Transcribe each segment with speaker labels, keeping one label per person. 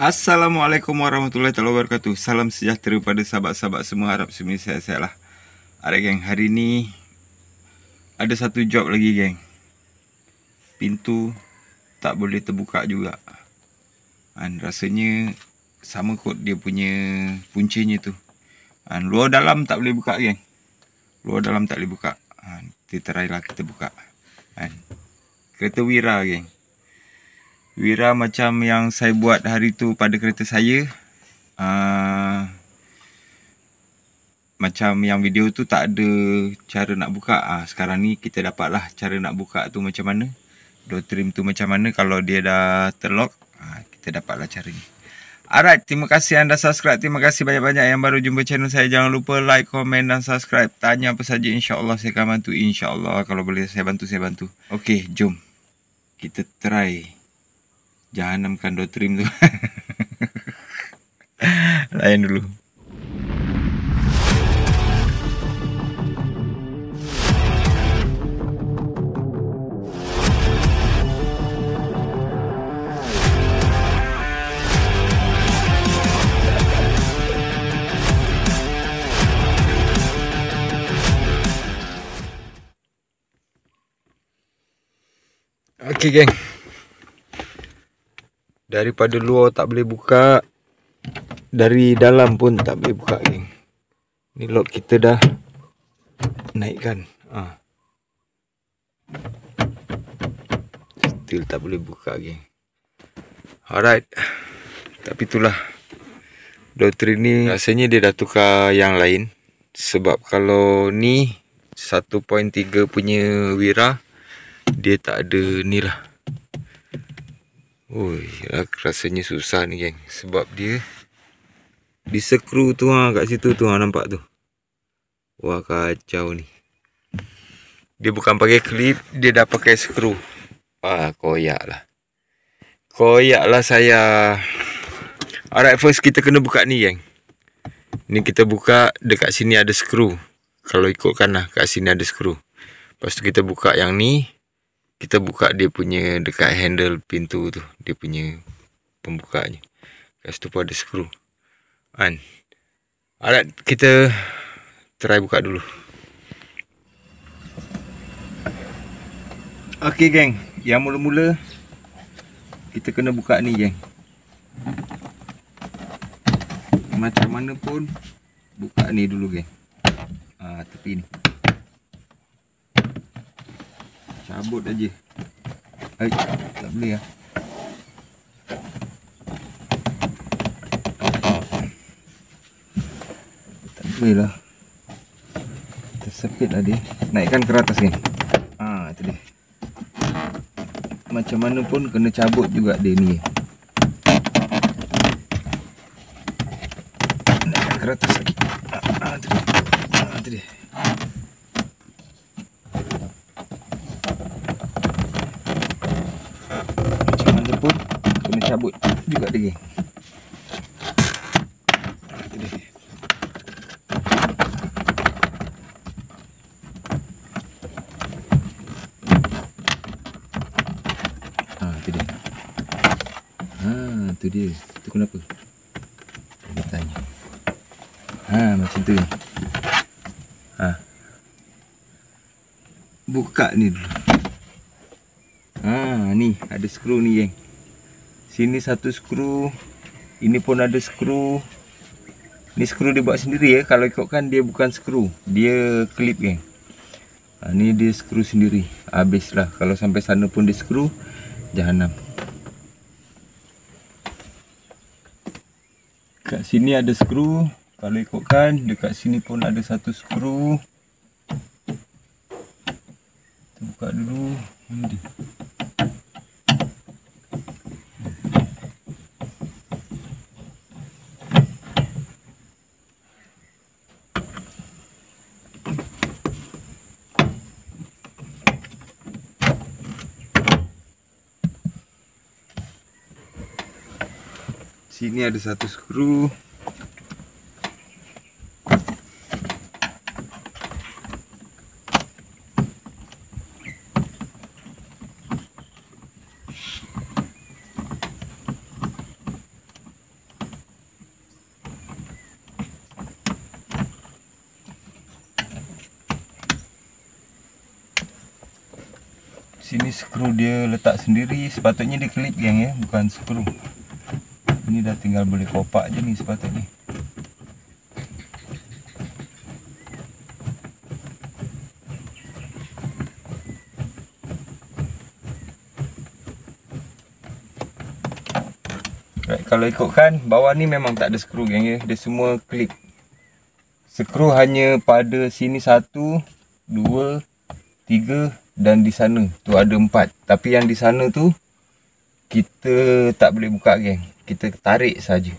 Speaker 1: Assalamualaikum warahmatullahi wabarakatuh. Salam sejahtera pada sahabat-sahabat semua. Harap semua sihat-sihat lah. Alright geng, hari ni ada satu job lagi geng. Pintu tak boleh terbuka juga. Rasanya sama kot dia punya puncanya tu. Luar dalam tak boleh buka geng. Luar dalam tak boleh buka. Kita try lah kita buka. Kereta Wira geng. Wira macam yang saya buat hari tu pada kereta saya. Macam yang video tu tak ada cara nak buka. Sekarang ni kita dapatlah cara nak buka tu macam mana. Door trim tu macam mana. Kalau dia dah terlock, kita dapatlah cara ni. Alright, terima kasih anda subscribe. Terima kasih banyak-banyak yang baru jumpa channel saya. Jangan lupa like, komen dan subscribe. Tanya apa saja, insyaAllah saya akan bantu. InsyaAllah kalau boleh saya bantu, saya bantu. Okey, jom kita try jahanamkan door trim tu. Layan dulu. Okey geng. Daripada luar tak boleh buka, dari dalam pun tak boleh buka geng. Ni lock kita dah naikkan. Still tak boleh buka geng. Alright. Tapi itulah. Door trim ni rasanya dia dah tukar yang lain. Sebab kalau ni 1.3 punya Wira, dia tak ada ni lah. Rasanya susah ni geng. Sebab dia di skru tu kat situ tu nampak tu. Wah kacau ni. Dia bukan pakai klip, dia dah pakai skru. Koyak lah. Koyak lah saya. Alright, first kita kena buka ni geng. Ni kita buka, dekat sini ada skru. Kalau ikutkan lah, kat sini ada skru. Lepas tu kita buka yang ni. Kita buka dia punya dekat handle pintu tu. Dia punya pembukanya. Kat situ pun ada skru. Alright, kita try buka dulu. Okey geng. Yang mula-mula kita kena buka ni geng. Macam mana pun buka ni dulu geng. Tepi ni. Cabut aja. Tak boleh lah. Tak boleh lah. Tersepit lah dia. Naikkan ke atas geng. Itu dia. Macam mana pun kena cabut juga dia ni. Naikkan ke atas lagi. Itu dia. Pun kena cabut juga dia geng. Itu dia. Itu dia. Itu dia. Itu kenapa? Kita tanya. Macam tu. Buka ni dulu. Ni ada skru ni geng. Sini satu skru. Ini pun ada skru. Ni skru dia buat sendiri ya. Kalau ikutkan dia bukan skru, dia klip geng. Ni dia skru sendiri. Habislah. Kalau sampai sana pun dia skru, jahanam. Kat sini ada skru. Kalau ikutkan dekat sini pun ada satu skru. Kita buka dulu. Ini dia. Sini ada satu skru. sini skru dia letak sendiri. Sepatutnya dia klip geng ya, bukan skru. Ini dah tinggal boleh kopak je ni sepatutnya. Right, kalau ikutkan bawah ni memang tak ada skru geng ya, dia semua klip. Skru hanya pada sini 1, 2, 3 dan di sana tu ada 4. Tapi yang di sana tu kita tak boleh buka geng. Kita tarik saja.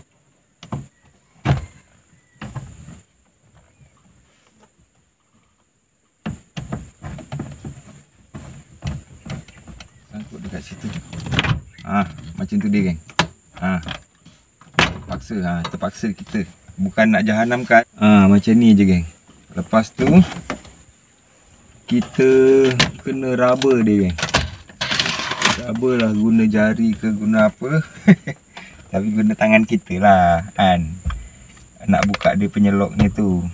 Speaker 1: Sangkut dekat situ. Macam tu dia geng. Terpaksa kita. Bukan nak jahanamkan. Macam ni je geng. Lepas tu kita kena raba dia geng. Raba lah, guna jari ke guna apa. Tapi guna tangan kita lah kan. Nak buka dia penyeloknya tu.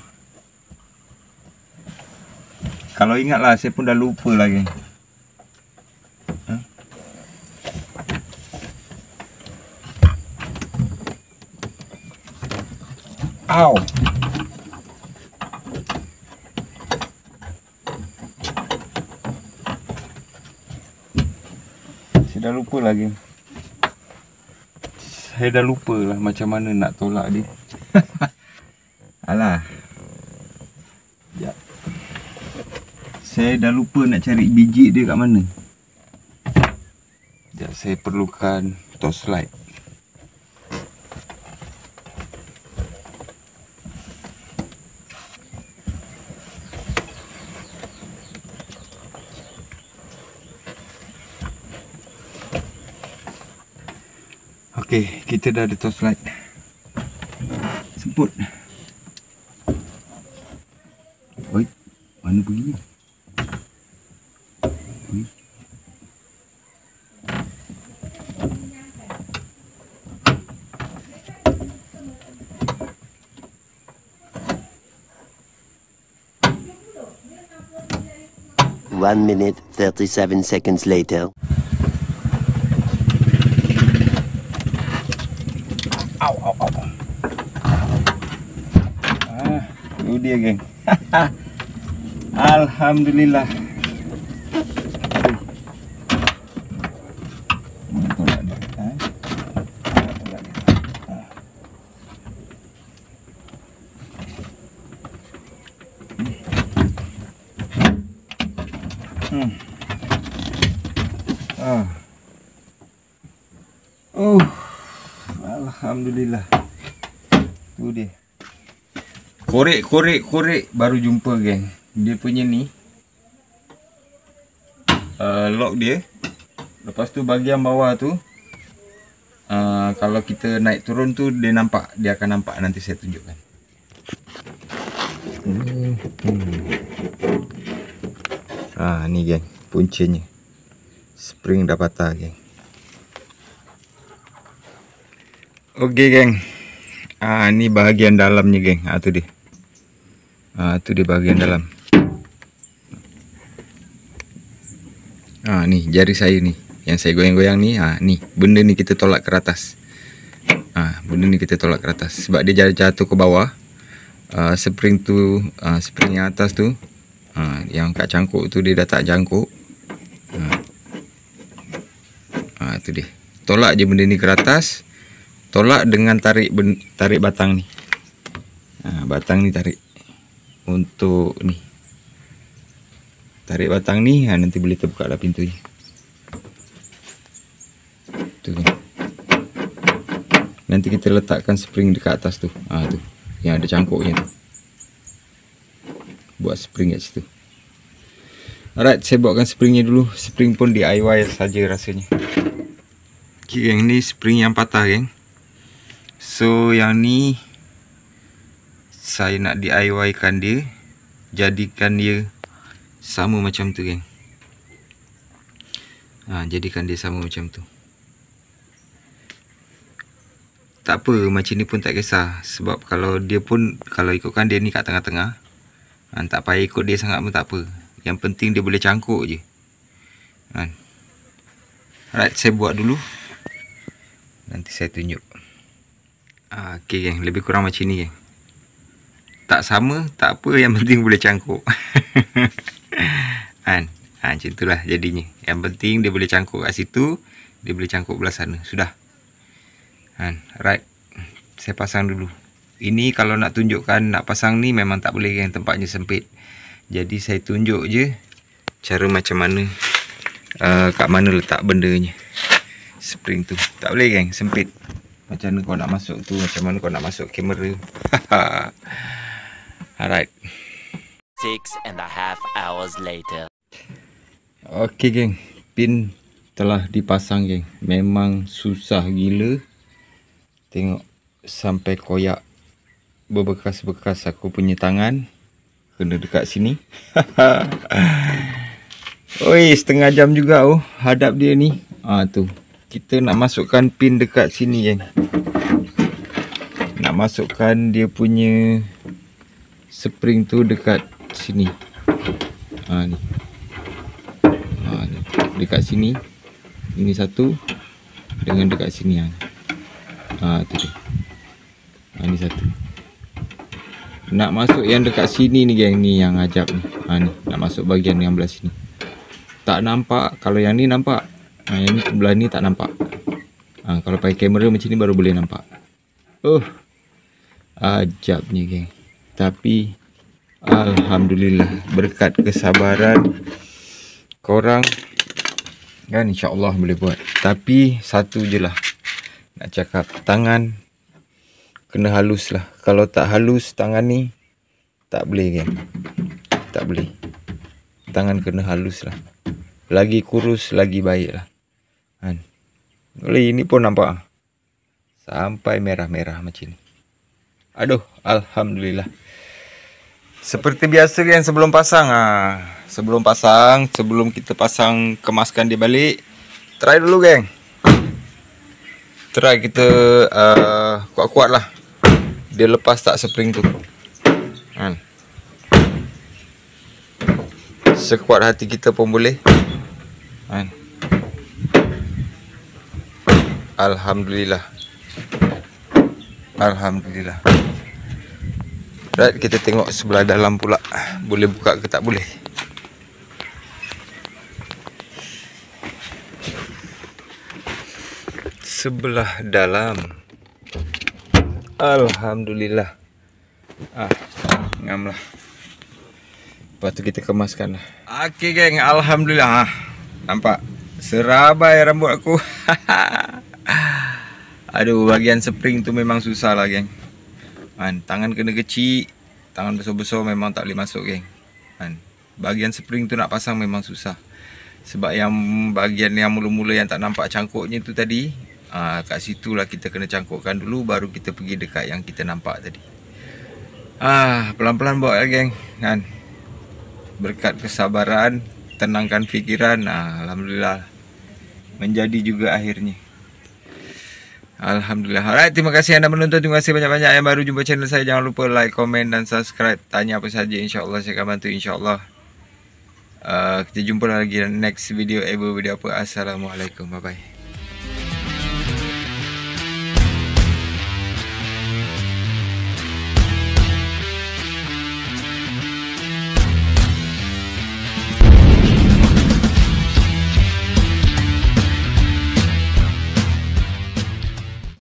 Speaker 1: Kalau ingat lah, saya pun dah lupa lah geng. Ow. Saya dah lupa lagi. Saya dah lupa lah macam mana nak tolak dia. Alah. Ya. Saya dah lupa nak cari biji dia kat mana. Ya, saya perlukan torchlight. Okey, kita dah ada torchlight. Semput. Oi, mana pergi ni? Oi.
Speaker 2: One minute, 37 seconds later.
Speaker 1: Itu dia geng. Alhamdulillah. Alhamdulillah. Tu dia. Korek baru jumpa geng. Dia punya ni lock dia. Lepas tu bahagian bawah tu kalau kita naik turun tu dia nampak, dia akan nampak, nanti saya tunjukkan. Ni geng, puncanya. Spring dah patah geng. Okey geng. Ni bahagian dalamnya geng. Tu dia. Tu dia bahagian dalam. Ni jari saya ni. Yang saya goyang-goyang ni. Ni. Benda ni kita tolak ke atas. Benda ni kita tolak ke atas. Sebab dia jatuh ke bawah. Spring tu, spring yang atas tu. Yang kat cangkuk tu dia dah tak jangkuk. Tu dia. Tolak je benda ni ke atas. Tolak dengan tarik batang ni. Batang ni tarik. Untuk ni. Tarik batang ni, nanti boleh terbuka lah pintunya. Tu kan. Nanti kita letakkan spring dekat atas tu. Tu. Yang ada cangkuknya tu. Buat spring kat situ. Alright, saya buatkan springnya dulu. Spring pun DIY saja rasanya. Okay geng, ni spring yang patah geng. So yang ni saya nak DIY kan dia, jadikan dia sama macam tu geng. Jadikan dia sama macam tu. Tak apa, macam ni pun tak kisah. Sebab kalau dia pun, kalau ikutkan dia ni kat tengah-tengah, tak payah ikut dia sangat pun tak apa. Yang penting dia boleh cangkuk je. Alright, saya buat dulu. Nanti saya tunjuk. Okey geng, lebih kurang macam ni geng. Tak sama, tak apa, yang penting boleh cangkuk. Macam itulah jadinya. Yang penting dia boleh cangkuk kat situ, dia boleh cangkuk belah sana. Sudah. Right. Saya pasang dulu. Ini kalau nak tunjukkan nak pasang ni memang tak boleh geng, tempatnya sempit. Jadi saya tunjuk je cara macam mana, kat mana letak bendanya. Spring tu. Tak boleh geng, sempit. Macam mana kau nak masuk tu, macam mana kau nak masuk kamera. Alright.
Speaker 2: 6.5 hours later.
Speaker 1: Okey geng, pin telah dipasang geng. Memang susah gila. Tengok sampai koyak, berbekas-bekas aku punya tangan kena dekat sini. Oi, setengah jam juga hadap dia ni. Tu. Kita nak masukkan pin dekat sini geng. Nak masukkan dia punya spring tu dekat sini. Ni. Dekat sini. Ini satu dengan dekat sini. Tu dia. Ni satu. Nak masuk yang dekat sini ni geng, ni yang ajab ni. Ni nak masuk bahagian yang belah sini. Tak nampak. Kalau yang ni nampak. Yang ni sebelah ni tak nampak. Kalau pakai kamera macam ni baru boleh nampak. Ajabnya geng. Tapi alhamdulillah, berkat kesabaran korang kan, insya-Allah boleh buat. Tapi satu je lah nak cakap, tangan kena halus lah. Kalau tak halus tangan ni tak boleh geng. Tak boleh. Tangan kena halus lah. Lagi kurus lagi baik lah. Boleh, ini pun nampak sampai merah-merah macam ni. Aduh, alhamdulillah. Seperti biasa kan sebelum pasang. Sebelum kita pasang, kemaskan dia balik. Try dulu geng. Try kita kuat-kuat lah. Dia lepas tak spring tu. Sekuat hati kita pun boleh. Alhamdulillah. Alhamdulillah. Right, kita tengok sebelah dalam pula. Boleh buka ke tak boleh. Sebelah dalam. Alhamdulillah. Ngam lah. Lepas tu kita kemaskan lah. Okey geng, alhamdulillah. Nampak? Serabai rambut aku. Aduh, bahagian spring tu memang susah lah geng. Tangan kena kecil. Tangan besar-besar memang tak boleh masuk geng. Bahagian spring tu nak pasang memang susah. Sebab yang bahagian yang mula-mula yang tak nampak cangkuknya tu tadi, kat situ lah kita kena cangkukkan dulu, baru kita pergi dekat yang kita nampak tadi. Pelan-pelan buat lah geng. Berkat kesabaran, tenangkan fikiran. Alhamdulillah, menjadi juga akhirnya. Alhamdulillah. Alright, terima kasih anda menonton. Terima kasih banyak-banyak yang baru jumpa channel saya. Jangan lupa like, komen dan subscribe. Tanya apa saja, insya-Allah saya akan bantu, insya-Allah. Kita jumpa lagi dalam next video. Video apa? Assalamualaikum. Bye bye.